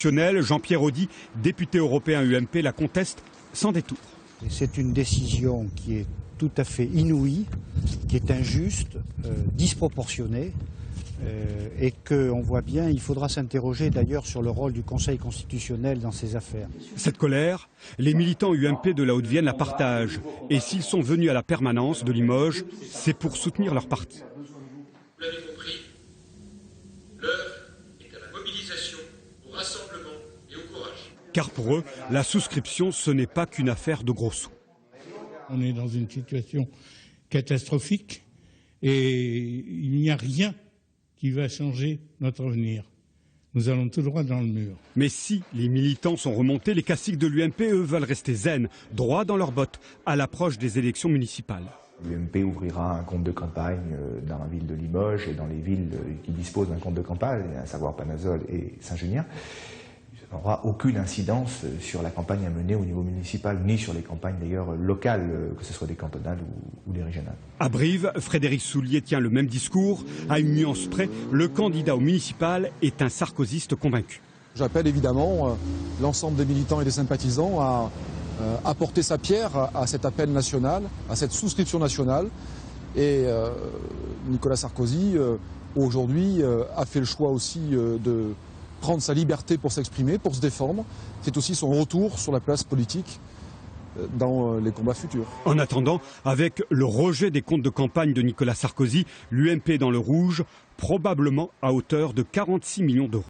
Jean-Pierre Audy, député européen UMP, la conteste sans détour. C'est une décision qui est tout à fait inouïe, qui est injuste, disproportionnée, et qu'on voit bien, il faudra s'interroger d'ailleurs sur le rôle du Conseil constitutionnel dans ces affaires. Cette colère, les militants UMP de la Haute-Vienne la partagent. Et s'ils sont venus à la permanence de Limoges, c'est pour soutenir leur parti. Vous l'avez compris, l'heure est à la mobilisation, au rassemblement et au courage. Car pour eux, la souscription, ce n'est pas qu'une affaire de gros sous. On est dans une situation catastrophique et il n'y a rien qui va changer notre avenir. Nous allons tout droit dans le mur. Mais si les militants sont remontés, les caciques de l'UMP, eux, veulent rester zen, droits dans leurs bottes, à l'approche des élections municipales. L'UMP ouvrira un compte de campagne dans la ville de Limoges et dans les villes qui disposent d'un compte de campagne, à savoir Panazol et Saint-Junien. Ça n'aura aucune incidence sur la campagne à mener au niveau municipal, ni sur les campagnes d'ailleurs locales, que ce soit des cantonales ou des régionales. À Brive, Frédéric Soulier tient le même discours. À une nuance près, le candidat au municipal est un sarkozyste convaincu. J'appelle évidemment l'ensemble des militants et des sympathisants à apporter sa pierre à cet appel national, à cette souscription nationale. Et Nicolas Sarkozy, aujourd'hui, a fait le choix aussi de prendre sa liberté pour s'exprimer, pour se défendre. C'est aussi son retour sur la place politique dans les combats futurs. En attendant, avec le rejet des comptes de campagne de Nicolas Sarkozy, l'UMP est dans le rouge, probablement à hauteur de 46 millions d'euros.